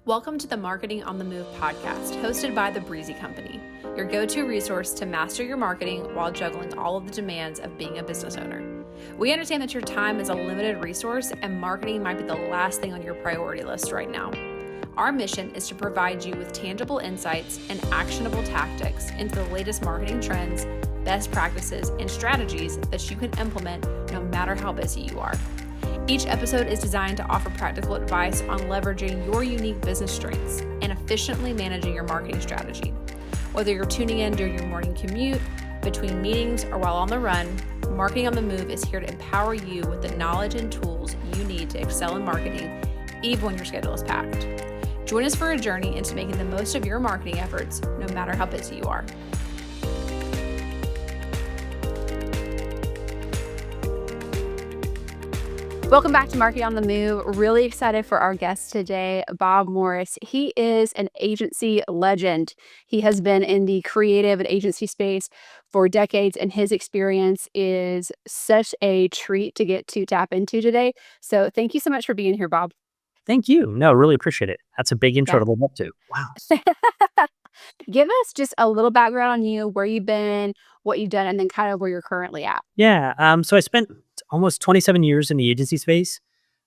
Welcome to the Marketing on the Move podcast, hosted by the Breezy Company, your go-to resource to master your marketing while juggling all of the demands of being a business owner. We understand that your time is a limited resource and marketing might be the last thing on your priority list right now. Our mission is to provide you with tangible insights and actionable tactics into the latest marketing trends, best practices, and strategies that you can implement no matter how busy you are. Each episode is designed to offer practical advice on leveraging your unique business strengths and efficiently managing your marketing strategy. Whether you're tuning in during your morning commute, between meetings, or while on the run, Marketing on the Move is here to empower you with the knowledge and tools you need to excel in marketing, even when your schedule is packed. Join us for a journey into making the most of your marketing efforts, no matter how busy you are. Welcome back to Marketing on the Move. Really excited for our guest today, Bob Morris. He is an agency legend. He has been in the creative and agency space for decades, and his experience is such a treat to get to tap into today. So thank you so much for being here, Bob. Thank you. No, really appreciate it. That's a big intro Yeah. to live up to. Wow. Give us just a little background on you, where you've been, what you've done, and then kind of where you're currently at. Yeah. So I spent almost 27 years in the agency space.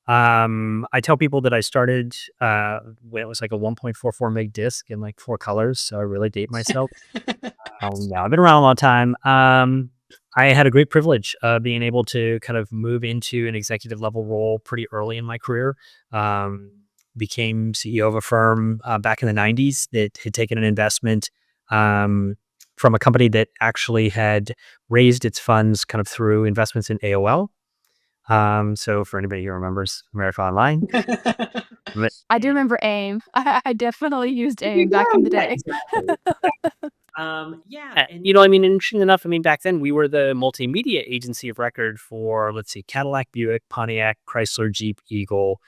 I tell people that I started when it was like a 1.44 meg disc in like 4 colors. So I really date myself. Yeah, I've been around a long time. I had a great privilege being able to kind of move into an executive level role pretty early in my career. Became CEO of a firm back in the 90s that had taken an investment from a company that actually had raised its funds kind of through investments in AOL. So for anybody who remembers America Online. I do remember AIM. I definitely used AIM back in the day. Exactly. Yeah. And, interesting enough, back then we were the multimedia agency of record for, let's see, Cadillac, Buick, Pontiac, Chrysler, Jeep, Eagle,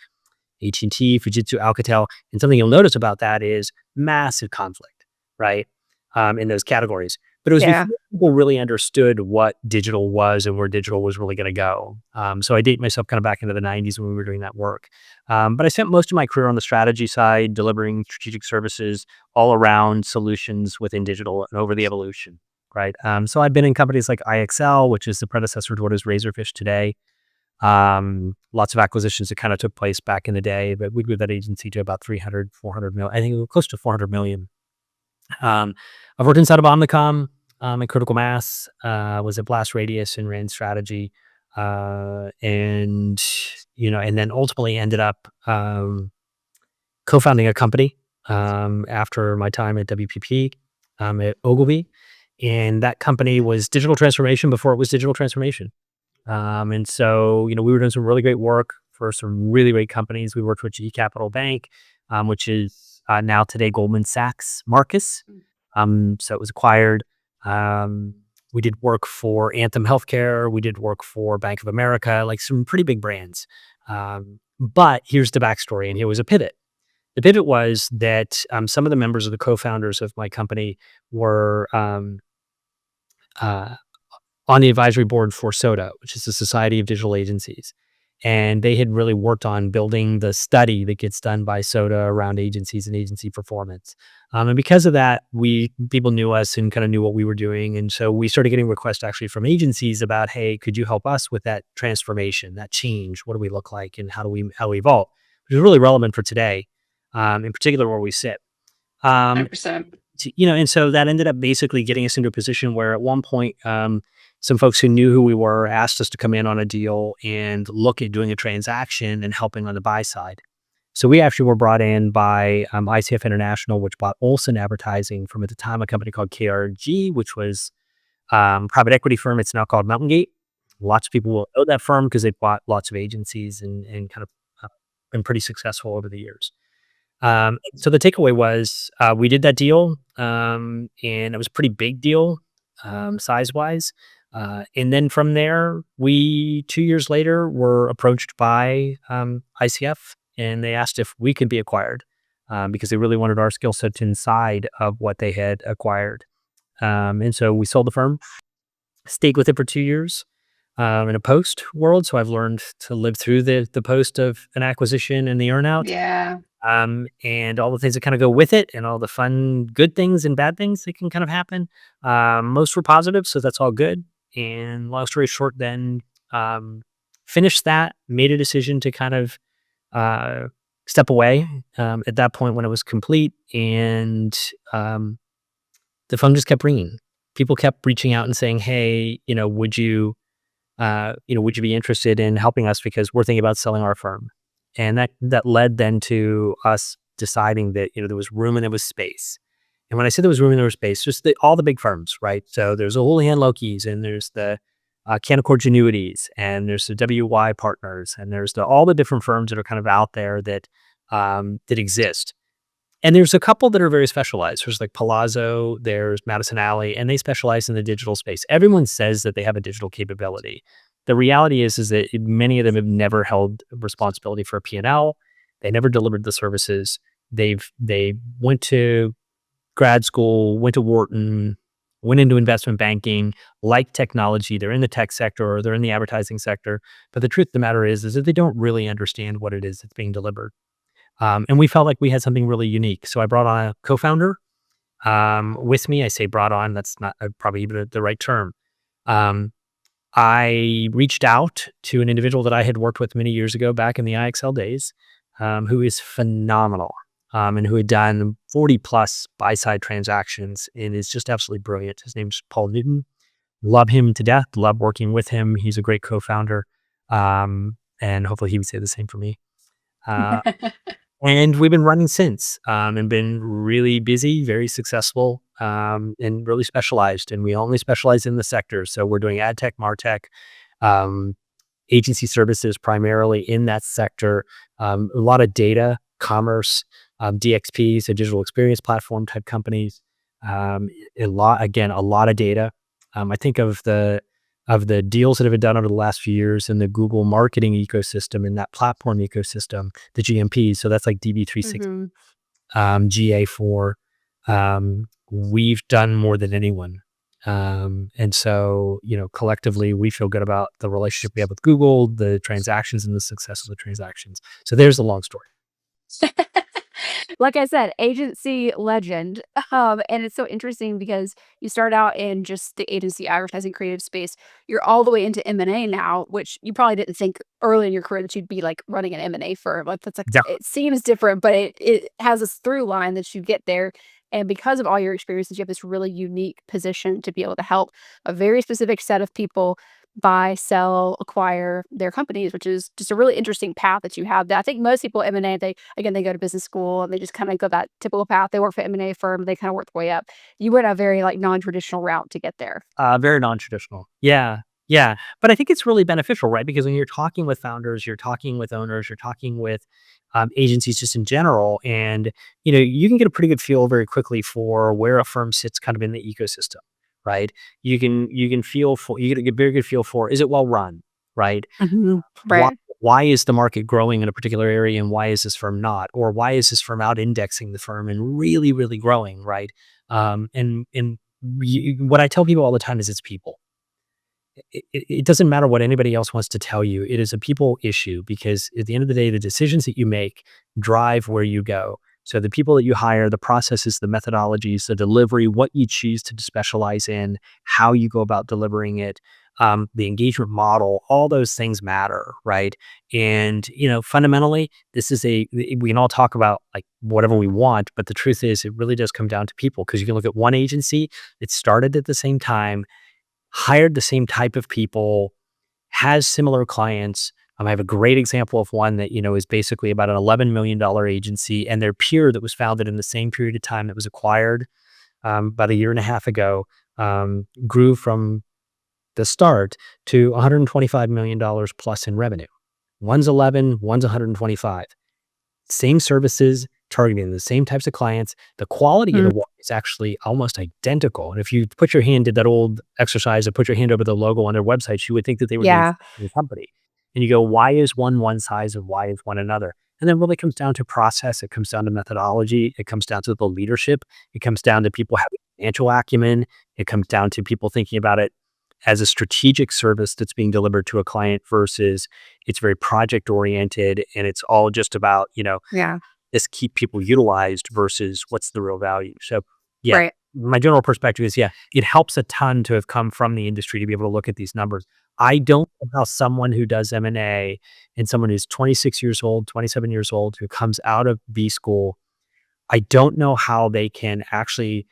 AT&T, Fujitsu, Alcatel. And something you'll notice about that is massive conflict, right? In those categories. But it was before people really understood what digital was and where digital was really going to go. So I date myself kind of back into the 90s when we were doing that work. But I spent most of my career on the strategy side, delivering strategic services all around solutions within digital and over the evolution, right? So I've been in companies like IXL, which is the predecessor to what is Razorfish today. Lots of acquisitions that kind of took place back in the day, but we grew that agency to about 300, 400 million. I think it was close to 400 million. I've worked inside of Omnicom in Critical Mass, was at Blast Radius and ran strategy. And then ultimately ended up co-founding a company after my time at WPP at Ogilvy. And that company was digital transformation before it was digital transformation. And so, we were doing some really great work for some really great companies. We worked with GE Capital Bank, which is now today Goldman Sachs Marcus. So it was acquired. We did work for Anthem Healthcare. We did work for Bank of America, like some pretty big brands. But here's the backstory, and here was a pivot. The pivot was that some of the members of the co-founders of my company were on the advisory board for SOTA, which is the Society of Digital Agencies. And they had really worked on building the study that gets done by SOTA around agencies and agency performance. And because of that, people knew us and kind of knew what we were doing. And so we started getting requests actually from agencies about, hey, could you help us with that transformation, that change? What do we look like and how do we evolve? Which is really relevant for today, in particular where we sit. 100%. And so that ended up basically getting us into a position where at one point, some folks who knew who we were asked us to come in on a deal and look at doing a transaction and helping on the buy side. So we actually were brought in by ICF International, which bought Olsen Advertising from at the time a company called KRG, which was a private equity firm. It's now called Mountain Gate. Lots of people will know that firm because they've bought lots of agencies and kind of been pretty successful over the years. So the takeaway was we did that deal and it was a pretty big deal size-wise. And then from there, 2 years later, were approached by ICF, and they asked if we could be acquired because they really wanted our skill sets inside of what they had acquired. And so we sold the firm, stayed with it for 2 years, in a post world, so I've learned to live through the post of an acquisition and the earnout, Yeah. and all the things that kind of go with it, and all the fun, good things and bad things that can kind of happen. Most were positive, so that's all good. And long story short, then um, finished that, made a decision to kind of uh, step away at that point when it was complete, and the phone just kept ringing. People kept reaching out and saying, "Hey, would you be interested in helping us because we're thinking about selling our firm?" And that led then to us deciding that there was room and there was space. And when I said there was room and there was space, just all the big firms, right? So there's the Houlihan Lokis, and there's the Canaccord Genuities, and there's the WY Partners, and there's all the different firms that are kind of out there that exist. And there's a couple that are very specialized. There's like Palazzo, there's Madison Alley, and they specialize in the digital space. Everyone says that they have a digital capability. The reality is that many of them have never held responsibility for a P&L. They never delivered the services. They went to grad school, went to Wharton, went into investment banking, like technology. They're in the tech sector or they're in the advertising sector. But the truth of the matter is that they don't really understand what it is that's being delivered. And we felt like we had something really unique. So I brought on a co-founder with me. I say brought on, that's not probably even the right term. Um, I reached out to an individual that I had worked with many years ago back in the IXL days, who is phenomenal, and who had done 40 plus buy side transactions and is just absolutely brilliant. His name's Paul Newton. Love him to death. Love working with him. He's a great co-founder. And hopefully he would say the same for me. Uh, and we've been running since, and been really busy, very successful, and really specialized. And we only specialize in the sector. So we're doing ad tech, martech, um, agency services primarily in that sector. A lot of data, commerce, DXPs, so digital experience platform type companies. A lot of data. I think of the deals that have been done over the last few years in the Google marketing ecosystem, in that platform ecosystem, the GMP. So that's like DB360, Mhm. GA4. We've done more than anyone. And so, collectively, we feel good about the relationship we have with Google, the transactions, and the success of the transactions. So there's the long story. Like I said, agency legend. And it's so interesting because you start out in just the agency advertising creative space. You're all the way into M&A now, which you probably didn't think early in your career that you'd be like running an M&A firm. Like that's like Yeah. it seems different, but it has this through line that you get there. And because of all your experiences, you have this really unique position to be able to help a very specific set of people buy, sell, acquire their companies, which is just a really interesting path that you have. That I think most people M&A, they go to business school and they just kind of go that typical path. They work for M&A firm, they kind of work their way up. You went a very like non-traditional route to get there. Very non-traditional. Yeah. Yeah. But I think it's really beneficial, right? Because when you're talking with founders, you're talking with owners, you're talking with agencies just in general, and you can get a pretty good feel very quickly for where a firm sits kind of in the ecosystem, right? You can feel for you get a very good feel for, is it well run, right? Mhm. Why Right. why is the market growing in a particular area and why is this firm not? Or why is this firm out indexing the firm and really, really growing, right? And what I tell people all the time is it's people. It doesn't matter what anybody else wants to tell you. It is a people issue because at the end of the day, the decisions that you make drive where you go. So the people that you hire, the processes, the methodologies, the delivery, what you choose to specialize in, how you go about delivering it, the engagement model, all those things matter, right? And fundamentally, we can all talk about like whatever we want, but the truth is, it really does come down to people because you can look at one agency that started at the same time, hired the same type of people, has similar clients. I have a great example of one that, is basically about an $11 million agency, and their peer that was founded in the same period of time that was acquired about a year and a half ago, grew from the start to $125 million plus in revenue. One's 11, one's 125. Same services, targeting the same types of clients. The quality of Mm. the work is actually almost identical. And if you put your hand, did that old exercise of put your hand over the logo on their websites, you would think that they were doing Yeah. the company. And you go, why is one size and why is one another? And then really comes down to process. It comes down to methodology. It comes down to the leadership. It comes down to people having financial acumen. It comes down to people thinking about it as a strategic service that's being delivered to a client versus it's very project oriented and it's all just about, Yeah. just keep people utilized versus what's the real value. So yeah, Right. my general perspective is, it helps a ton to have come from the industry to be able to look at these numbers. I don't know how someone who does M&A and someone who's 26 years old, 27 years old, who comes out of B school, I don't know how they can actually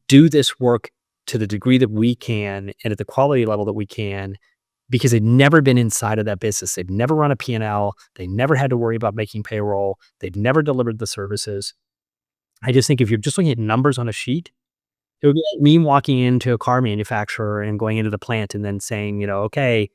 do this work to the degree that we can and at the quality level that we can because they've never been inside of that business. They've never run a P&L. They never had to worry about making payroll. They've never delivered the services. I just think if you're just looking at numbers on a sheet, it would be like me walking into a car manufacturer and going into the plant and then saying, okay,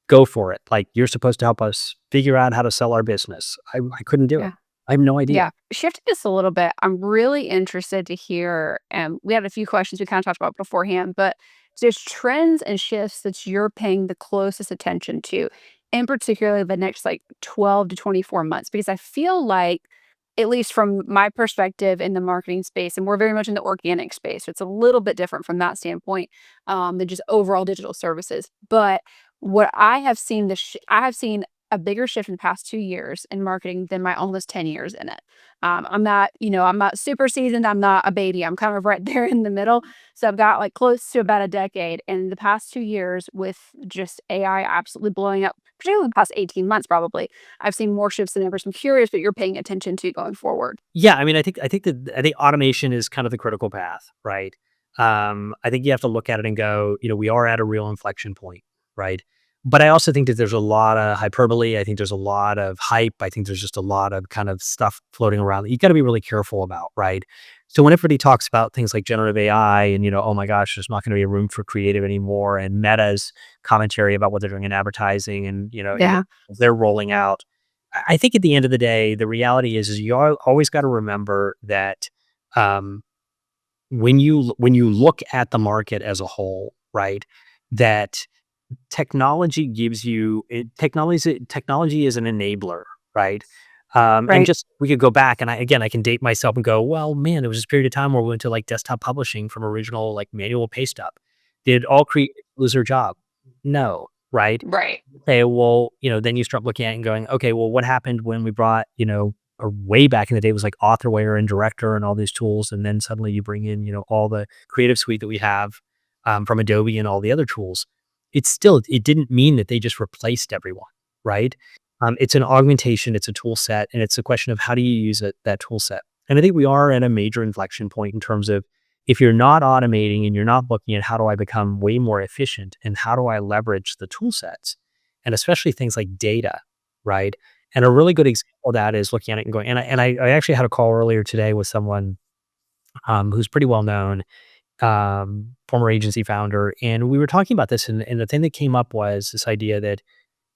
go for it. Like, you're supposed to help us figure out how to sell our business. I couldn't do it. Yeah. I have no idea. Yeah. Shifting this a little bit, I'm really interested to hear, and we had a few questions we kind of talked about beforehand, but there's trends and shifts that you're paying the closest attention to, in particular the next like 12 to 24 months, because I feel like, at least from my perspective in the marketing space, and we're very much in the organic space, so it's a little bit different from that standpoint than just overall digital services. But what I have seen, I have seen a bigger shift in the past 2 years in marketing than my almost 10 years in it. I'm not super seasoned. I'm not a baby. I'm kind of right there in the middle. So I've got like close to about a decade. And in the past 2 years, with just AI absolutely blowing up, particularly in the past 18 months, probably, I've seen more shifts than ever. So I'm curious what you're paying attention to going forward. Yeah, I mean, I think automation is kind of the critical path, right? I think you have to look at it and go, we are at a real inflection point, right? But I also think that there's a lot of hyperbole. I think there's a lot of hype. I think there's just a lot of kind of stuff floating around that you got to be really careful about, right? So when everybody talks about things like generative AI and, oh my gosh, there's not going to be a room for creative anymore, and Meta's commentary about what they're doing in advertising and, Yeah. they're rolling out. I think at the end of the day, the reality is you always got to remember that um, when you look at the market as a whole, right, that technology is an enabler, right? And Right. just we could go back and I can date myself and go, well, man, there was this period of time where we went to like desktop publishing from original like manual paste up. Did all creators lose their job? No, right? Right. Okay, well, then you start looking at it and going, okay, well, what happened when we brought, or way back in the day it was like Authorware and Director and all these tools, and then suddenly you bring in, all the creative suite that we have from Adobe and all the other tools. It didn't mean that they just replaced everyone, right? It's an augmentation, it's a tool set, and it's a question of how do you use that tool set. And I think we are at a major inflection point in terms of if you're not automating and you're not looking at how do I become way more efficient and how do I leverage the tool sets, and especially things like data, right? And a really good example of that is looking at it and going, I actually had a call earlier today with someone who's pretty well known, former agency founder, and we were talking about this, and the thing that came up was this idea that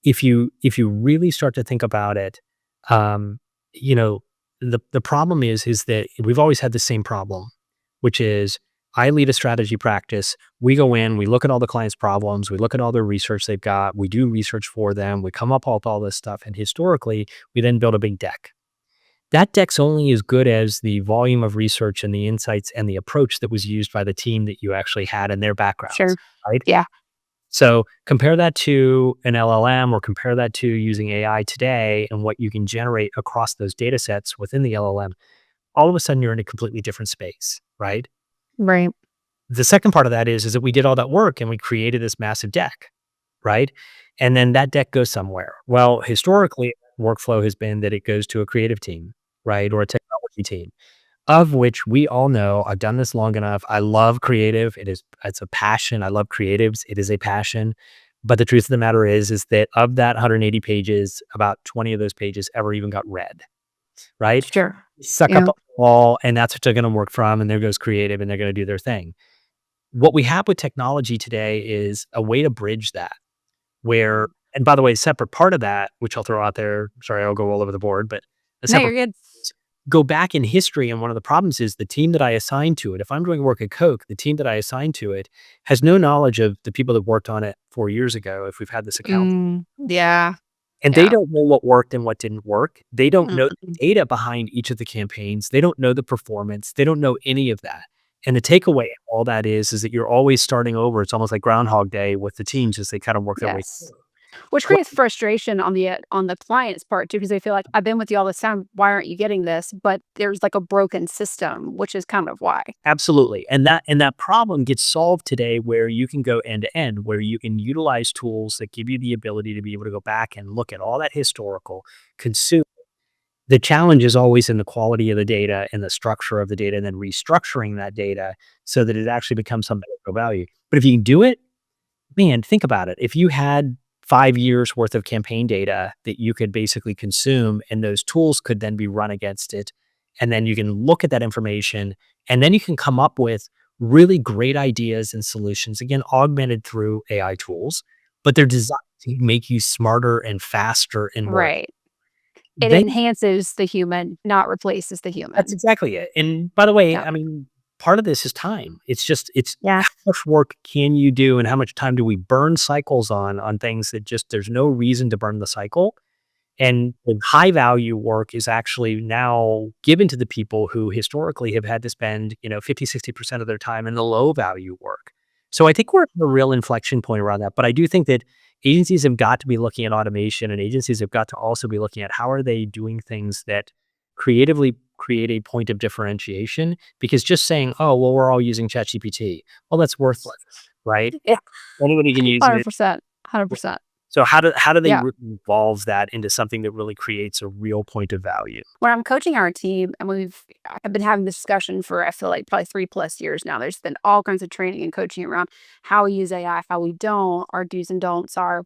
if you really start to think about it, um, you know, the problem is that we've always had the same problem, which is I lead a strategy practice. We go in, we look at all the clients' problems, we look at all their research they've got, we do research for them, we come up with all this stuff, and historically, we then build a big deck. That deck's only as good as the volume of research and the insights and the approach that was used by the team that you actually had in their backgrounds, Sure. right? Yeah. So compare that to an LLM or compare that to using AI today and what you can generate across those data sets within the LLM. All of a sudden, you're in a completely different space, right? Right. The second part of that is that we did all that work and we created this massive deck, right? And then that deck goes somewhere. Well, historically, workflow has been that it goes to a creative team, right? Or a technology team, of which we all know I've done this long enough. I love creative. It's a passion. I love creatives. It is a passion. But the truth of the matter is that of that 180 pages, about 20 of those pages ever even got read, right? Sure. Suck up Yeah. all, and that's what they're going to work from. And there goes creative, and they're going to do their thing. What we have with technology today is a way to bridge that. Where, and by the way, a separate part of that, which I'll throw out there. Sorry, I'll go all over the board, but a No, separate you're good. go back in history, and one of the problems is the team that I assigned to it. If I'm doing work at Coke, the team that I assigned to it has no knowledge of the people that worked on it 4 years ago if we've had this account. Yeah. And they Yeah. don't know what worked and what didn't work. They don't know Mm-mm. the data behind each of the campaigns. They don't know the performance. They don't know any of that. And the takeaway of all that is that you're always starting over. It's almost like Groundhog Day with the teams as they kind of work their way Yes. through. Which creates frustration on the client's part too, because they feel like, "I've been with you all this time, why aren't you getting this?" But there's, like, a broken system, which is kind of why. Absolutely. And that problem gets solved today where you can go end to end, where you can utilize tools that give you the ability to be able to go back and look at all that historical, consume. The challenge is always in the quality of the data and the structure of the data, and then restructuring that data so that it actually becomes something of real value. But if you can do it, man, think about it. If you had 5 years worth of campaign data that you could basically consume and those tools could then be run against it, and then you can look at that information, and then you can come up with really great ideas and solutions, again, augmented through AI tools, but they're designed to make you smarter and faster and more. Right. It Then enhances the human, not replaces the that's human. exactly it. And by the way, Yeah. I mean, part of this is time. It's Yeah. how much work can you do and how much time do we burn cycles on things that just there's no reason to burn the cycle. And the high value work is actually now given to the people who historically have had to spend, 50, 60% of their time in the low value work. So I think we're at a real inflection point around that. But I do think that agencies have got to be looking at automation, and agencies have got to also be looking at how are they doing things that creatively create a point of differentiation, because just saying, "Oh, well, we're all using ChatGPT," well, that's worthless, right? Yeah. Anybody can use it. 100%. 100%. So how do they Yeah. evolve that into something that really creates a real point of value? When I'm coaching our team, and I've been having this discussion for, I feel like, probably 3+ years now. There's been all kinds of training and coaching around how we use AI, how we don't, our do's and don'ts, our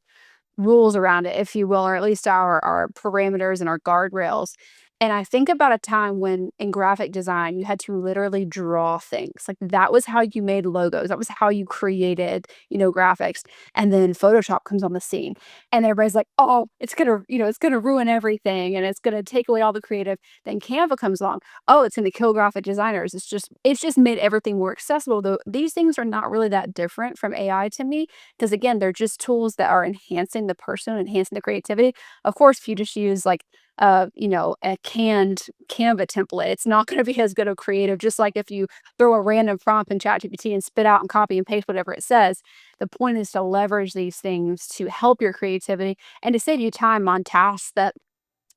rules around it, if you will, or at least our parameters and our guardrails. And I think about a time when in graphic design, you had to literally draw things. Like that was how you made logos. That was how you created, graphics. And then Photoshop comes on the scene and everybody's like, "Oh, it's gonna ruin everything and it's gonna take away all the creative." Then Canva comes along. "Oh, it's gonna kill graphic designers." It's just made everything more accessible. Though these things are not really that different from AI to me, because again, they're just tools that are enhancing the person, enhancing the creativity. Of course, if you just use like a canned Canva template, it's not going to be as good of creative. Just like if you throw a random prompt in ChatGPT and spit out and copy and paste whatever it says, the point is to leverage these things to help your creativity and to save you time on tasks that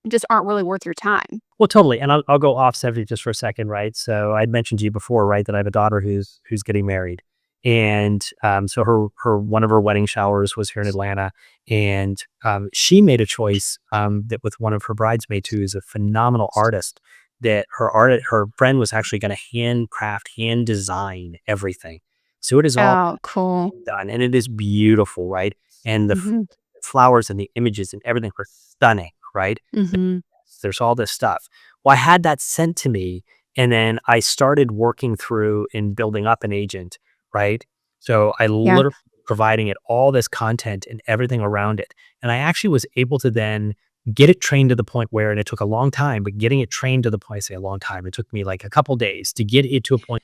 just aren't really worth your time. Well, totally, and I'll go off subject just for a second, right? So I'd mentioned to you before, right, that I have a daughter who's getting married, and so her one of her wedding showers was here in Atlanta, and she made a choice that with one of her bridesmaids who is a phenomenal artist, that her friend was actually going to handcraft, hand design everything. So it is all Oh, cool. done, and it is beautiful, right? And the Mhm. flowers and the images and everything are stunning, right? Mhm. There's all this stuff. Well, I had that sent to me, and then I started working through and building up an agent, right? So I Yeah. literally providing it all this content and everything around it. And I actually was able to then get it trained to the point where, and it took a long time, but getting it trained to the point, I say a long time, it took me like a couple days to get it to a point.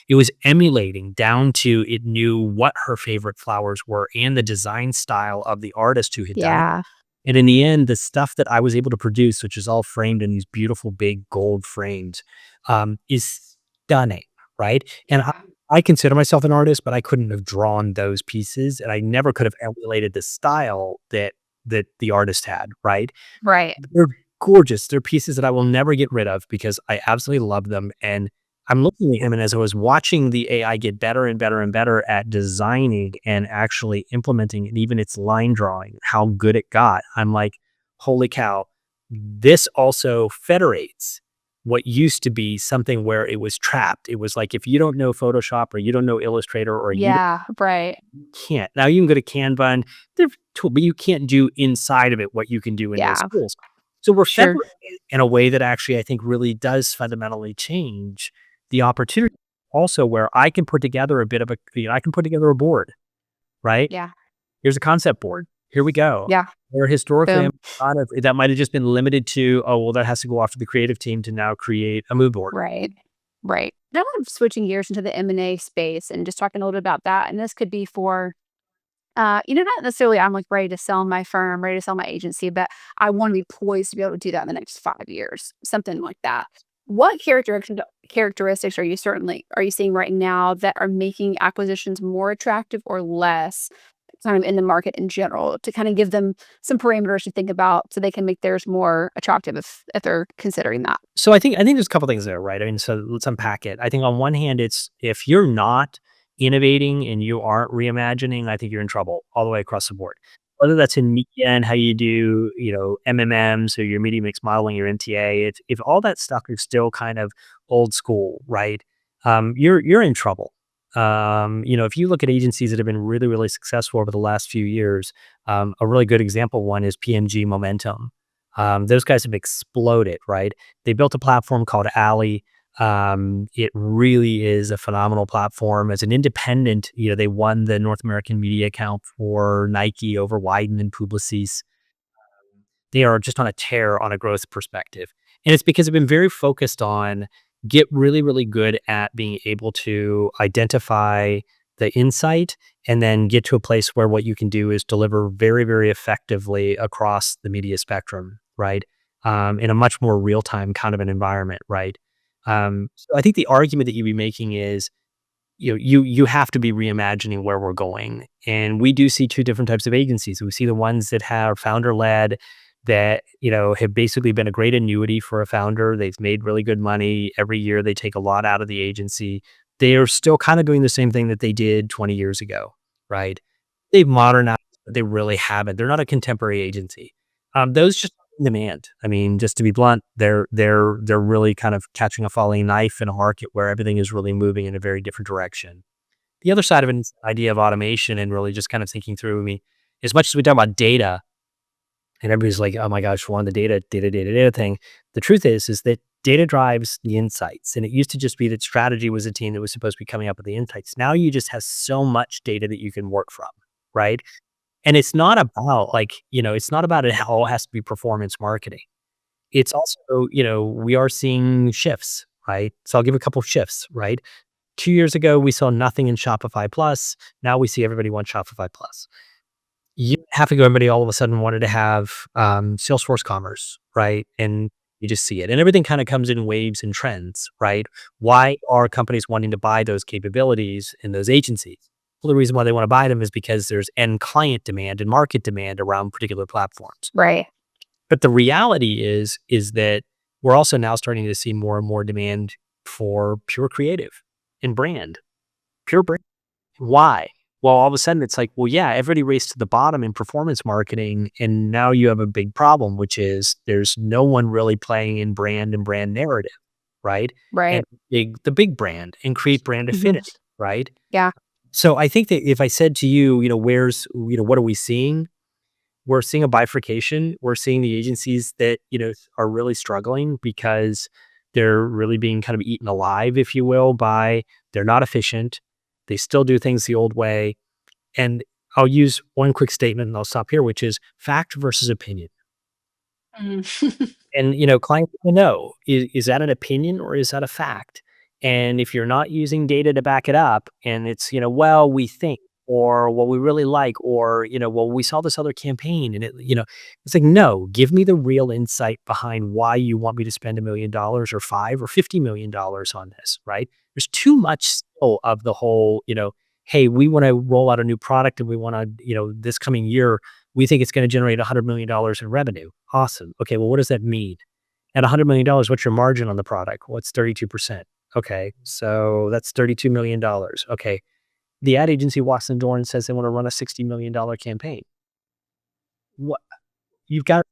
It was emulating down to it knew what her favorite flowers were and the design style of the artist who had done it. Yeah. And in the end, the stuff that I was able to produce, which is all framed in these beautiful big gold frames, is stunning, right? And I consider myself an artist, but I couldn't have drawn those pieces, and I never could have emulated the style that the artist had, right? Right. They're gorgeous. They're pieces that I will never get rid of because I absolutely love them, and I'm looking at him, and as I was watching the AI get better and better and better at designing and actually implementing and even its line drawing, how good it got, I'm like, "Holy cow, this also federates what used to be something where it was trapped." It was like, if you don't know Photoshop or you don't know Illustrator or you Yeah. Right. can't. Now you can go to Canva and they're tool, but you can't do inside of it what you can do in those Yeah. tools. So we're Sure. federated in a way that actually I think really does fundamentally change the opportunity. Also, where I can put together a bit of a, I can put together a board, right? Yeah. Here's a concept board. Here we go. Yeah. Where historically, Boom. that might have just been limited to, oh, well, that has to go off to the creative team to now create a mood board. Right. Right. Now I'm switching gears into the M&A space and just talking a little bit about that. And this could be for, not necessarily I'm like ready to sell my firm, ready to sell my agency, but I want to be poised to be able to do that in the next 5 years, something like that. What characteristics are you seeing right now that are making acquisitions more attractive or less kind of in the market in general to kind of give them some parameters to think about so they can make theirs more attractive if they're considering that? So I think there's a couple things there, right? I mean, so let's unpack it. I think on one hand, it's if you're not innovating and you aren't reimagining, I think you're in trouble all the way across the board. Whether that's in media and how you do, MMMs or your media mix modeling, your MTA, if all that stuff is still kind of old school, right? You're in trouble. If you look at agencies that have been really, really successful over the last few years, a really good example one is PMG Momentum. Those guys have exploded, right? They built a platform called Alley. It really is a phenomenal platform. As an independent, they won the North American media account for Nike over Wyden and Publicis. They are just on a tear on a growth perspective. And it's because they've been very focused on get really, really good at being able to identify the insight and then get to a place where what you can do is deliver very, very effectively across the media spectrum, right? In a much more real time kind of an environment, right? So I think the argument that you'd be making is you have to be reimagining where we're going. And we do see two different types of agencies. We see the ones that have founder led that, have basically been a great annuity for a founder. They've made really good money every year. They take a lot out of the agency. They are still kind of doing the same thing that they did 20 years ago, right? They've modernized, but they really haven't. They're not a contemporary agency. Those just aren't in demand. I mean, just to be blunt, they're really kind of catching a falling knife in a market where everything is really moving in a very different direction. The other side of it is the idea of automation and really just kind of thinking through. I mean, as much as we talk about data, and everybody's like, "Oh my gosh, we want the data thing." The truth is that data drives the insights, and it used to just be that strategy was a team that was supposed to be coming up with the insights. Now you just have so much data that you can work from, right? And it's not about it's not about it all has to be performance marketing. It's also, we are seeing shifts, right? So I'll give a couple of shifts, right? 2 years ago, we saw nothing in Shopify Plus. Now we see everybody wants Shopify Plus. Year and a half ago, everybody all of a sudden wanted to have Salesforce Commerce, right? And you just see it. And everything kind of comes in waves and trends, right? Why are companies wanting to buy those capabilities in those agencies? Well, the reason why they want to buy them is because there's end client demand and market demand around particular platforms. Right. But the reality is that we're also now starting to see more and more demand for pure creative and pure brand. Why? Well, all of a sudden it's like, well, yeah, everybody raced to the bottom in performance marketing. And now you have a big problem, which is there's no one really playing in brand and brand narrative, right? Right. And the big brand and create brand affinity, right? Yeah. So I think that if I said to you, what are we seeing? We're seeing a bifurcation. We're seeing the agencies that, are really struggling because they're really being kind of eaten alive, if you will, by they're not efficient. They still do things the old way. And I'll use one quick statement and I'll stop here, which is fact versus opinion. Mm. And, clients want to know, is that an opinion or is that a fact? And if you're not using data to back it up and it's, well, we think, or well, we really like, or, well, we saw this other campaign and it's like, no, give me the real insight behind why you want me to spend $1 million or $5 or $50 million on this, right? There's too much still of the whole, hey, we want to roll out a new product and we want to, this coming year, we think it's going to generate $100 million in revenue. Awesome. Okay, well, what does that mean? At $100 million, what's your margin on the product? What's 32%? Okay, so that's $32 million. Okay, the ad agency walks in the door and says they want to run a $60 million campaign. What you've got?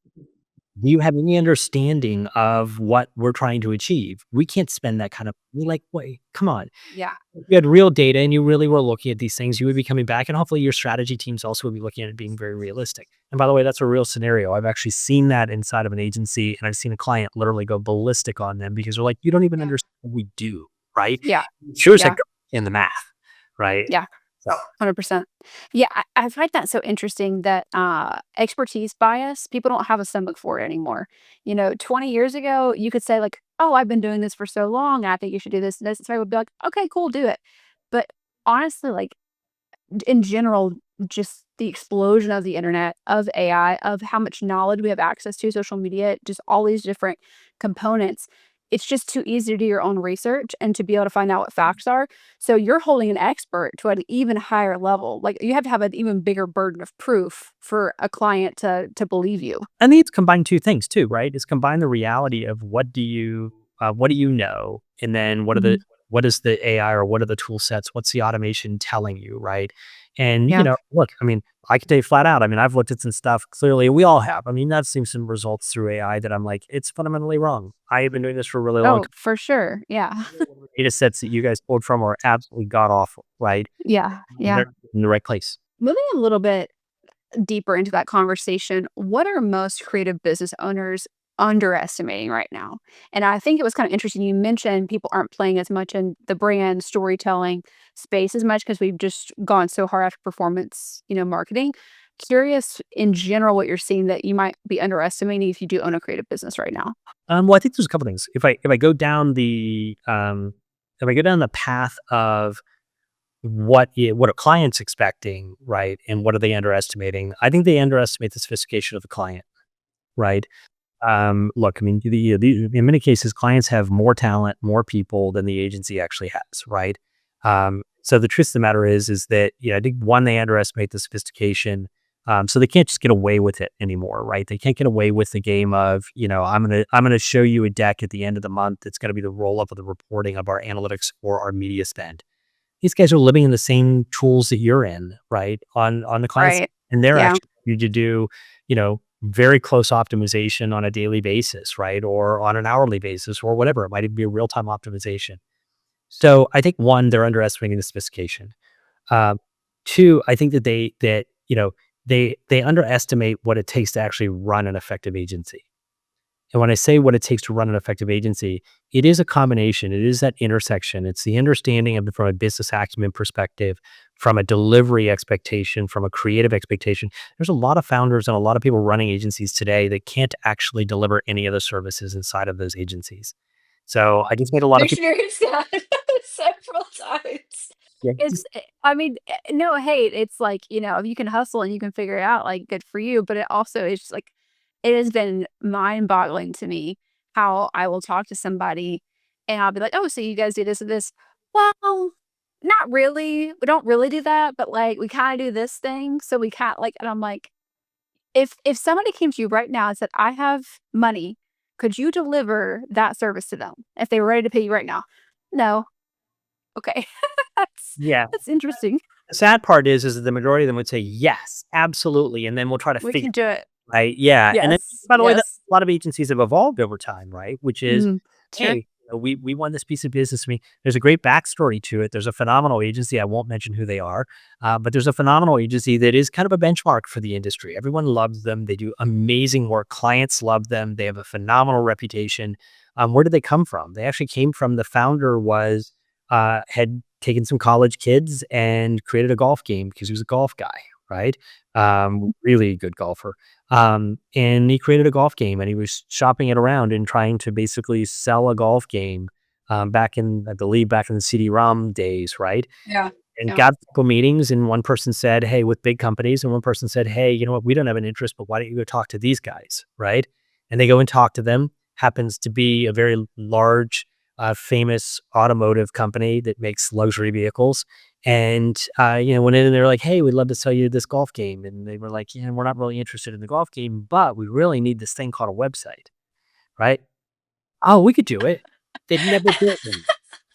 Do you have any understanding of what we're trying to achieve? We can't spend that kind of money. Like, wait, come on. Yeah. If you had real data and you really were looking at these things, you would be coming back, and hopefully your strategy teams also would be looking at it being very realistic. And by the way, that's a real scenario. I've actually seen that inside of an agency, and I've seen a client literally go ballistic on them because they're like, "You don't even Yeah. understand what we do, right?" Yeah. Sure, it's Yeah. like in the math, right? Yeah. So 100%. Yeah, I find that so interesting that expertise bias, people don't have a stomach for it anymore. 20 years ago, you could say, like, oh, I've been doing this for so long. I think you should do this and this. So I would be like, okay, cool, do it. But honestly, like, in general, just the explosion of the internet, of AI, of how much knowledge we have access to, social media, just all these different components. it's just too easy to do your own research and to be able to find out what facts are. So you're holding an expert to an even higher level. Like, you have to have an even bigger burden of proof for a client to believe you. I think it's combined two things too, right? It's combined the reality of what do you know, and then what is the AI or what are the tool sets? What's the automation telling you, right? And Yeah. look, I mean, I can tell you flat out. I mean, I've looked at some stuff. Clearly, we all have. I mean, I've seen some results through AI that I'm like, it's fundamentally wrong. I have been doing this for a really long Oh, for sure. Yeah. data sets that you guys pulled from are absolutely god awful, right? Yeah. Yeah. They're in the right place. Moving a little bit deeper into that conversation, what are most creative business owners underestimating right now? And I think it was kind of interesting. You mentioned people aren't playing as much in the brand storytelling space as much because we've just gone so hard after performance, marketing. Curious in general what you're seeing that you might be underestimating if you do own a creative business right now. Well, I think there's a couple things. If I go down the path of what are clients expecting, right, and what are they underestimating? I think they underestimate the sophistication of the client, right? Look, I mean, in many cases, clients have more talent, more people than the agency actually has, right? So the truth of the matter is that I think one, they underestimate the sophistication. So they can't just get away with it anymore, right? They can't get away with the game of, I'm gonna show you a deck at the end of the month that's gonna be the roll up of the reporting of our analytics or our media spend. These guys are living in the same tools that you're in, right? On the client side, Right. and they're Yeah. actually you to do, very close optimization on a daily basis, right? Or on an hourly basis or whatever. It might even be a real-time optimization. So I think one, they're underestimating the sophistication. Um, Two, I think that they underestimate what it takes to actually run an effective agency. And when I say what it takes to run an effective agency, it is a combination. It is that intersection. It's the understanding of from a business acumen perspective, from a delivery expectation, from a creative expectation. There's a lot of founders and a lot of people running agencies today that can't actually deliver any of the services inside of those agencies. So I just made a lot of people. Experienced that several times. Yeah, I mean, no hate. It's like, if you can hustle and you can figure it out, like, good for you. But it also is just like, it has been mind boggling to me how I will talk to somebody and I'll be like, oh, so you guys do this and this. Well, not really. We don't really do that, but like, we kind of do this thing. So we can't like, and I'm like, if somebody came to you right now and said, I have money, could you deliver that service to them if they were ready to pay you right now? No. Okay. That's yeah. that's interesting. The sad part is that the majority of them would say yes, absolutely, and then we'll try to We figure. can do it. Right, yeah, and then, Yes, by the way, that yes. a lot of agencies have evolved over time, right? Which is, Mhm. Sure. "Hey, we won this piece of business." I mean, there's a great backstory to it. There's a phenomenal agency, I won't mention who they are, but there's a phenomenal agency that is kind of a benchmark for the industry. Everyone loves them, they do amazing work, clients love them, they have a phenomenal reputation. Where did they come from? They actually came from the founder had taken some college kids and created a golf game because he was a golf guy, right? Really good golfer. And he created a golf game and he was shopping it around and trying to basically sell a golf game back in, I believe, back in the CD-ROM days, right? Yeah. And Yeah. got a couple meetings and one person said, hey, with big companies, and one person said, hey, you know what, we don't have an interest, but why don't you go talk to these guys, right? And they go and talk to them. Happens to be a very large, famous automotive company that makes luxury vehicles. And, went in and they're like, hey, we'd love to sell you this golf game. And they were like, yeah, we're not really interested in the golf game, but we really need this thing called a website, right? Oh, we could do it. They'd never built one,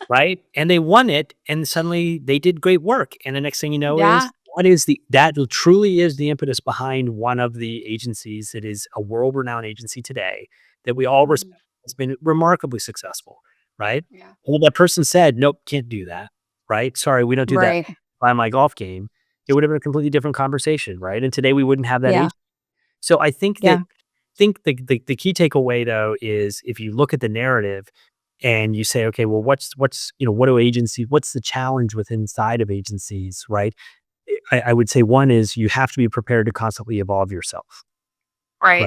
right? And they won it, and suddenly they did great work. And the next thing you know Yeah. is that truly is the impetus behind one of the agencies that is a world-renowned agency today that we all Mhm. respect. It's been remarkably successful, right? Yeah. Well, that person said, nope, can't do that, right? Sorry, we don't do that. Right. Buy my golf game. It would have been a completely different conversation, right? And today we wouldn't have that Yeah. agent. So I think Yeah. the key takeaway though is if you look at the narrative and you say, okay, well, what's the challenge within inside of agencies, right? I would say one is you have to be prepared to constantly evolve yourself, Right.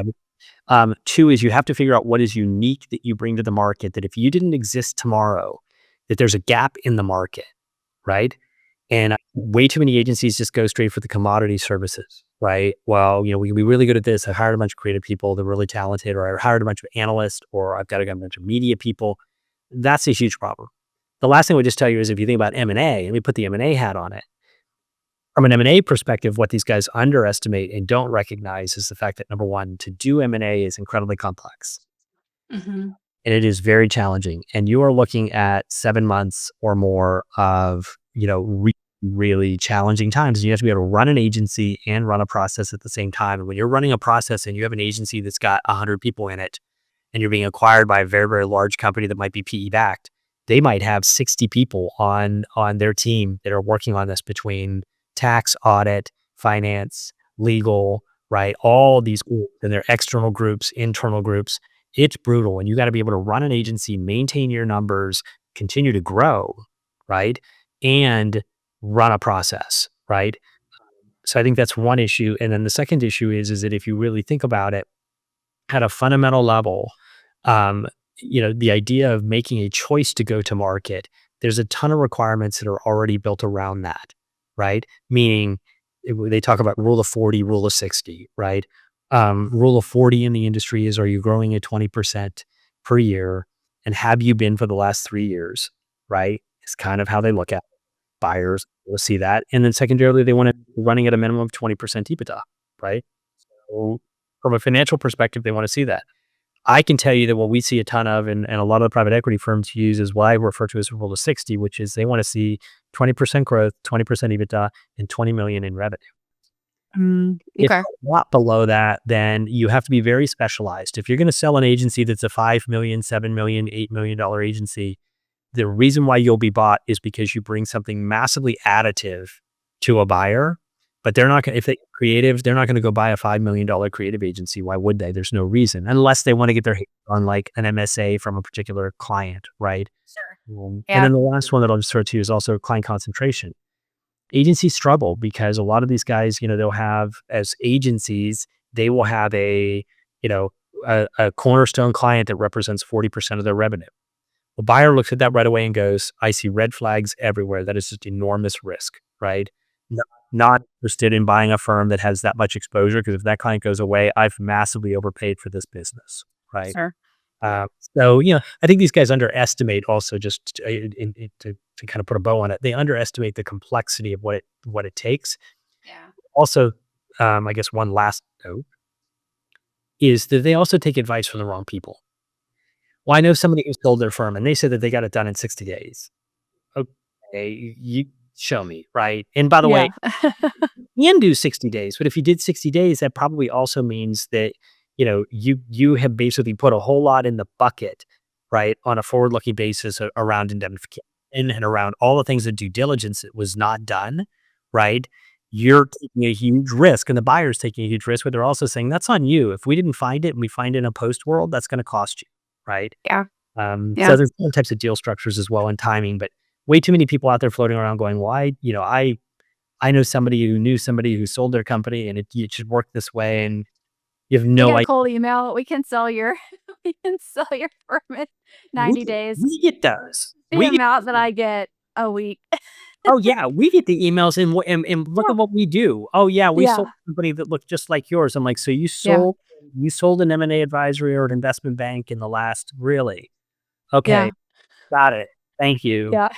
right? Two is you have to figure out what is unique that you bring to the market that if you didn't exist tomorrow, that there's a gap in the market, right? And way too many agencies just go straight for the commodity services, right? Well, we can be really good at this. I hired a bunch of creative people. They're really talented, or I hired a bunch of analysts, or I've got a bunch of media people. That's a huge problem. The last thing I would just tell you is if you think about M&A, and we put the M&A hat on it, from an M&A perspective, what these guys underestimate and don't recognize is the fact that, number one, to do M&A is incredibly complex. Mm-hmm. And it is very challenging. And you are looking at 7 months or more of, really challenging times. You have to be able to run an agency and run a process at the same time. And when you're running a process and you have an agency that's got 100 people in it, and you're being acquired by a very, very large company that might be PE backed, they might have 60 people on their team that are working on this between tax, audit, finance, legal, right? All these groups and their external groups, internal groups. It's brutal. And you got to be able to run an agency, maintain your numbers, continue to grow, right? And run a process, right? So I think that's one issue. And then the second issue is that if you really think about it at a fundamental level, um, the idea of making a choice to go to market, there's a ton of requirements that are already built around that, right? Meaning they talk about rule of 40, rule of 60, right? Rule of 40 in the industry is, are you growing at 20% per year? And have you been for the last 3 years, right? It's kind of how they look at it. Buyers will see that. And then secondarily, they want it running at a minimum of 20% EBITDA, right? So from a financial perspective, they want to see that. I can tell you that what we see a ton of, and a lot of the private equity firms use, is what I refer to as a rule of 60, which is they want to see 20% growth, 20% EBITDA, and 20 million in revenue. If Okay. a lot below that, then you have to be very specialized. If you're going to sell an agency that's a $5 million, $7 million, $8 million agency, the reason why you'll be bought is because you bring something massively additive to a buyer. But they're not going, if they're creative, they're not going to go buy a $5 million creative agency. Why would they? There's no reason, unless they want to get their hands on like an MSA from a particular client, right? Sure. And Yeah. then the last one that I'll just throw to you is also client concentration. Agencies struggle because a lot of these guys, they'll have, as agencies, they will have a cornerstone client that represents 40% of their revenue. The buyer looks at that right away and goes, I see red flags everywhere. That is just enormous risk, right? Not interested in buying a firm that has that much exposure, because if that client goes away, I've massively overpaid for this business, right? Sure. So, I think these guys underestimate also, just to kind of put a bow on it, they underestimate the complexity of what it takes. Yeah. Also, I guess one last note is that they also take advice from the wrong people. Well, I know somebody who sold their firm and they said that they got it done in 60 days. Okay, you show me, right? And by the way, you can do 60 days, but if you did 60 days, that probably also means that, you have basically put a whole lot in the bucket, right, on a forward-looking basis around indemnification and around all the things that due diligence that was not done, right? You're taking a huge risk, and the buyer's taking a huge risk, but they're also saying, that's on you. If we didn't find it and we find it in a post world, that's going to cost you, right? Yeah. So Yeah. there's different types of deal structures as well, and timing, but way too many people out there floating around going, why, I know somebody who knew somebody who sold their company, and it should work this way, and you have You no get a idea. cold email. We can sell your firm in 90 days. We get those. The amount that I get a week. Oh yeah, we get the emails, and look Yeah. at what we do. Oh yeah, we sold Yeah. a company that looked just like yours. I'm like, so you Yeah. sold an M&A advisory or an investment bank in the last, really? Okay, Yeah. got it. Thank you. Yeah.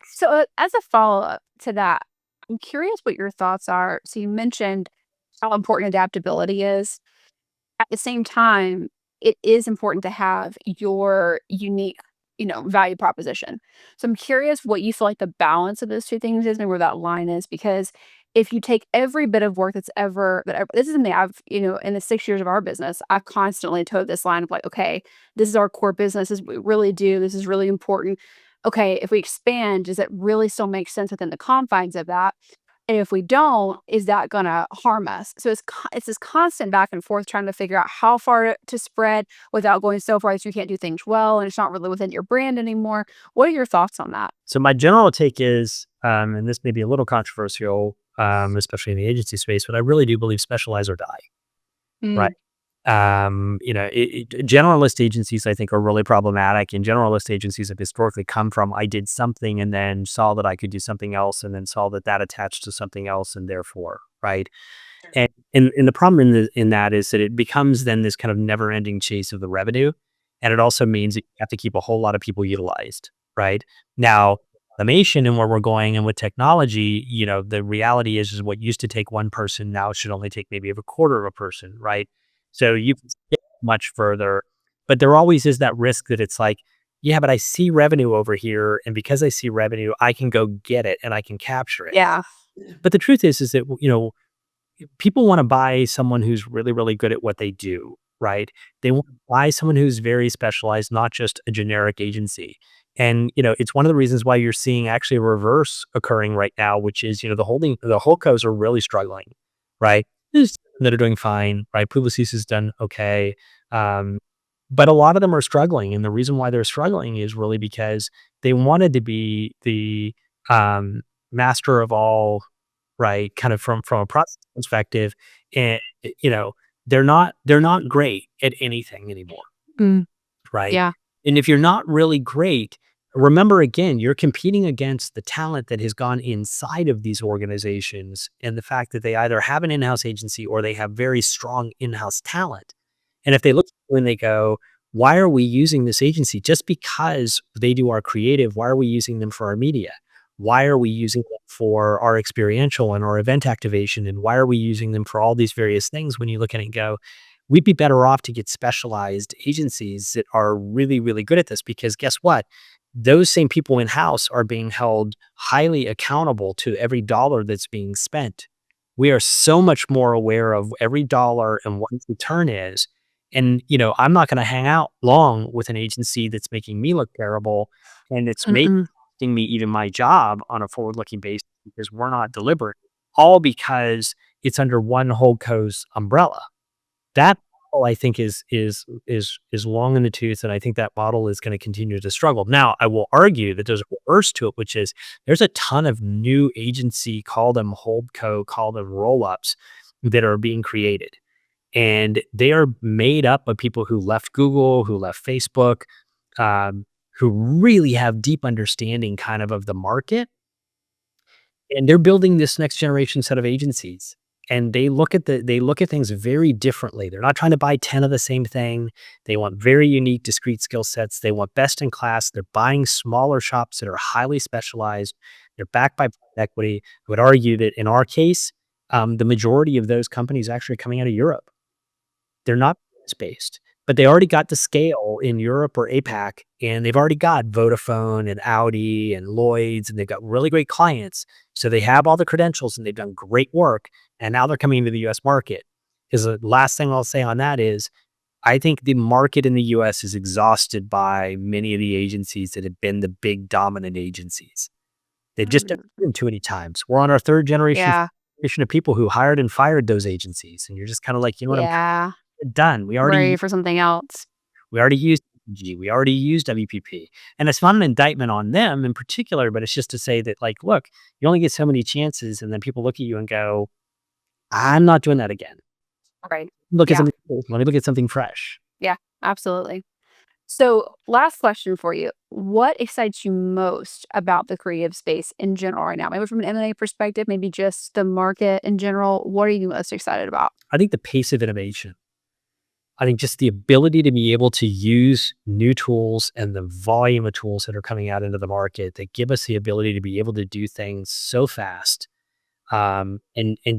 So as a follow-up to that, I'm curious what your thoughts are. So you mentioned how important adaptability is. At the same time, it is important to have your unique, value proposition. So I'm curious what you feel like the balance of those two things is and where that line is, because if you take every bit of work this is something I've, in the 6 years of our business, I've constantly towed this line of like, okay, this is our core business. This is what we really do. This is really important. Okay, if we expand, does it really still make sense within the confines of that? And if we don't, is that gonna harm us? So it's this constant back and forth trying to figure out how far to spread without going so far that you can't do things well and it's not really within your brand anymore. What are your thoughts on that? So my general take is, and this may be a little controversial, especially in the agency space, but I really do believe specialize or die, right? Generalist agencies, I think, are really problematic, and generalist agencies have historically come from, I did something and then saw that I could do something else and then saw that attached to something else, and therefore, right? And the problem in that is that it becomes then this kind of never-ending chase of the revenue, and it also means that you have to keep a whole lot of people utilized, right? Now, automation and where we're going and with technology, the reality is what used to take one person now should only take maybe a quarter of a person, right? So you can scale much further, but there always is that risk that it's like, yeah, but I see revenue over here, and because I see revenue, I can go get it and I can capture it. Yeah. But the truth is that, people wanna buy someone who's really, really good at what they do, right? They want to buy someone who's very specialized, not just a generic agency. And, it's one of the reasons why you're seeing actually a reverse occurring right now, which is, the holdcos are really struggling, right? There's some that are doing fine, right? Publicis has done okay. Um, but a lot of them are struggling, and the reason why they're struggling is really because they wanted to be the, um, master of all, right? Kind of from a process perspective, and, they're not great at anything anymore, Mm, right? yeah. And if you're not really great, remember again, you're competing against the talent that has gone inside of these organizations and the fact that they either have an in-house agency or they have very strong in-house talent. And if they look at you and they go, why are we using this agency? Just because they do our creative, why are we using them for our media? Why are we using them for our experiential and our event activation? And why are we using them for all these various things? When you look at it and go, we'd be better off to get specialized agencies that are really, really good at this, because guess what? Those same people in house are being held highly accountable to every dollar that's being spent. We are so much more aware of every dollar and what its return is. And, I'm not going to hang out long with an agency that's making me look terrible and it's Mm-mm. costing me even my job on a forward-looking basis because we're not deliberate, all because it's under one holdco's umbrella. That model, I think, is long in the tooth, and I think that model is gonna continue to struggle. Now, I will argue that there's a reverse to it, which is there's a ton of new agency, call them holdco, call them roll-ups, that are being created, and they are made up of people who left Google, who left Facebook, who really have deep understanding kind of the market, and they're building this next generation set of agencies, and they look at things very differently. They're not trying to buy 10 of the same thing. They want very unique, discrete skill sets. They want best in class. They're buying smaller shops that are highly specialized. They're backed by private equity. I would argue that in our case, the majority of those companies actually are coming out of Europe. They're not US-based, but they already got the scale in Europe or APAC, and they've already got Vodafone and Audi and Lloyds, and they've got really great clients. So they have all the credentials and they've done great work, and now they're coming into the US market. Because the last thing I'll say on that is, I think the market in the US is exhausted by many of the agencies that have been the big dominant agencies. They've just done Mm, it too many times. We're on our third generation yeah. of people who hired and fired those agencies, and you're just kinda like, "You know what? I'm Yeah. done. Ready for something else. We already used PPG, we already used WPP." And it's not an indictment on them in particular, but it's just to say that, like, look, you only get so many chances, and then people look at you and go, "I'm not doing that again. Right. Look at Yeah. something cool. Let me look at something fresh." Yeah. Absolutely. So, last question for you. What excites you most about the creative space in general right now? Maybe from an M&A perspective, maybe just the market in general. What are you most excited about? I think the pace of innovation, I think just the ability to be able to use new tools and the volume of tools that are coming out into the market that give us the ability to be able to do things so fast, and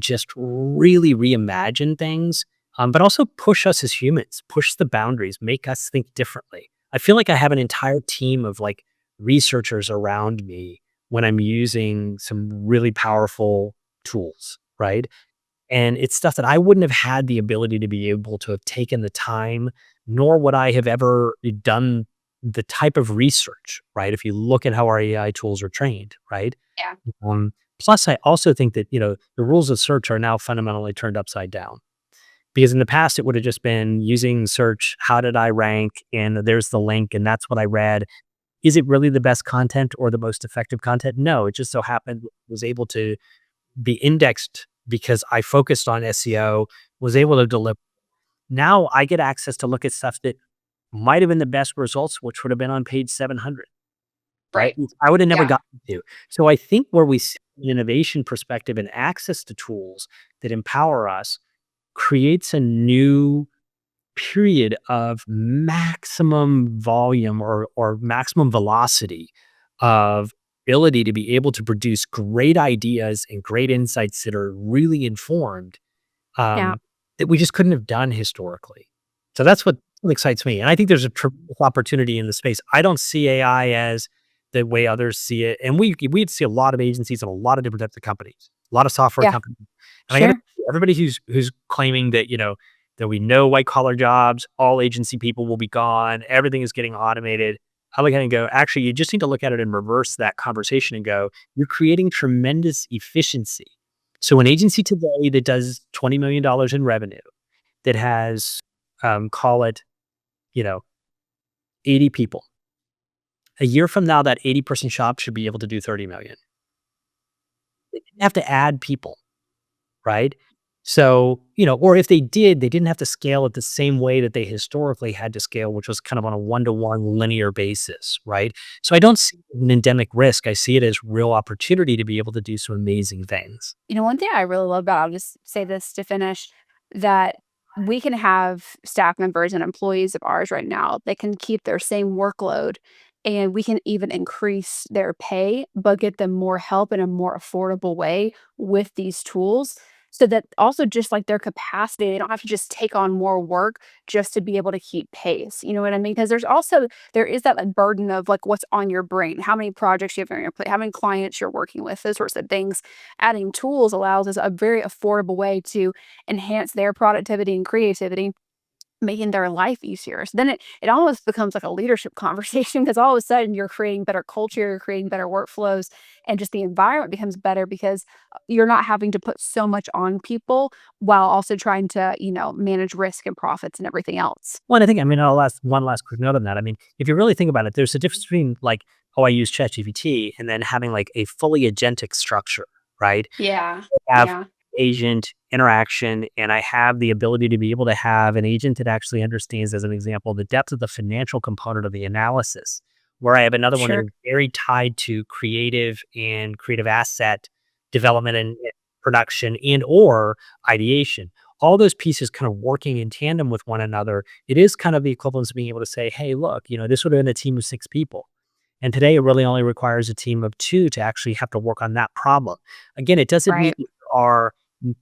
just really reimagine things, but also push us as humans, push the boundaries, make us think differently. I feel like I have an entire team of like researchers around me when I'm using some really powerful tools, right? And it's stuff that I wouldn't have had the ability to be able to have taken the time, nor would I have ever done the type of research, right? If you look at how our AI tools are trained, right? Yeah. Um, Plus, I also think that, the rules of search are now fundamentally turned upside down. Because in the past, it would have just been using search, how did I rank? And there's the link, and that's what I read. Is it really the best content or the most effective content? No, it just so happened was able to be indexed because I focused on SEO, was able to deliver. Now I get access to look at stuff that might have been the best results, which would have been on page 700, right? Right. I would have never Yeah. gotten to. So I think where we an innovation perspective and access to tools that empower us creates a new period of maximum volume or maximum velocity of ability to be able to produce great ideas and great insights that are really informed, Yeah. that we just couldn't have done historically. So that's what excites me, and I think there's a tremendous opportunity in the space. I don't see AI as the way others see it, and we'd see a lot of agencies and a lot of different types of companies, a lot of software Yeah. companies, and I gotta Sure. everybody who's claiming that, there'll be no white collar jobs, all agency people will be gone, everything is getting automated. I look at it and go, actually, you just need to look at it and reverse that conversation and go, you're creating tremendous efficiency. So an agency today that does $20 million in revenue, that has, call it, you know, 80 people. A year from now, that 80-person shop should be able to do 30 million. They didn't have to add people, right? So, or if they did, they didn't have to scale it the same way that they historically had to scale, which was kind of on a one-to-one linear basis, right? So I don't see an endemic risk. I see it as real opportunity to be able to do some amazing things. One thing I really love about, I'll just say this to finish, that we can have staff members and employees of ours right now that can keep their same workload, and we can even increase their pay, but get them more help in a more affordable way with these tools. So that also just like their capacity, they don't have to just take on more work just to be able to keep pace. You know what I mean? Because there is that like burden of like what's on your brain, how many projects you have on your plate, how many clients you're working with, those sorts of things. Adding tools allows us a very affordable way to enhance their productivity and creativity, making their life easier. So then it almost becomes like a leadership conversation because all of a sudden you're creating better culture, you're creating better workflows, and just the environment becomes better because you're not having to put so much on people while also trying to, manage risk and profits and everything else. Well, and I think, I'll last one last quick note on that. If you really think about it, there's a difference between like, oh, I use ChatGPT and then having like a fully agentic structure, right? Yeah. Have Yeah. agent interaction, and I have the ability to be able to have an agent that actually understands, as an example, the depth of the financial component of the analysis, where I have another one that Sure. is very tied to creative and creative asset development and production and or ideation. All those pieces kind of working in tandem with one another. It is kind of the equivalence of being able to say, hey, look, this would have been a team of 6 people. And today it really only requires a team of 2 to actually have to work on that problem. Again, it doesn't mean Right.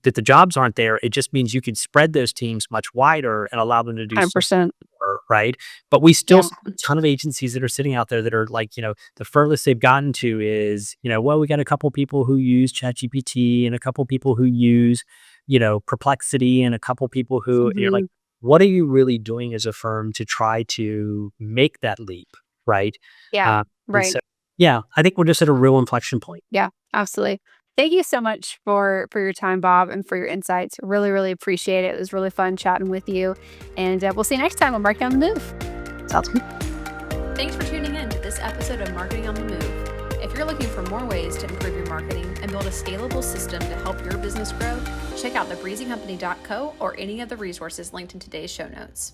that the jobs aren't there. It just means you could spread those teams much wider and allow them to do so 100%. more, right? But we still Yeah. see a ton of agencies that are sitting out there that are like, the furthest they've gotten to is, well, we got a couple people who use ChatGPT and a couple people who use, Perplexity and a couple people who, and you're like, Mhm. what are you really doing as a firm to try to make that leap, right? Yeah. And Right. so, yeah, I think we're just at a real inflection point. Yeah, absolutely. Thank you so much for your time, Bob, and for your insights. Really, really appreciate it. It was really fun chatting with you, and we'll see you next time on Marketing on the Move. Sounds good. Thanks for tuning in to this episode of Marketing on the Move. If you're looking for more ways to improve your marketing and build a scalable system to help your business grow, check out thebreezycompany.co or any of the resources linked in today's show notes.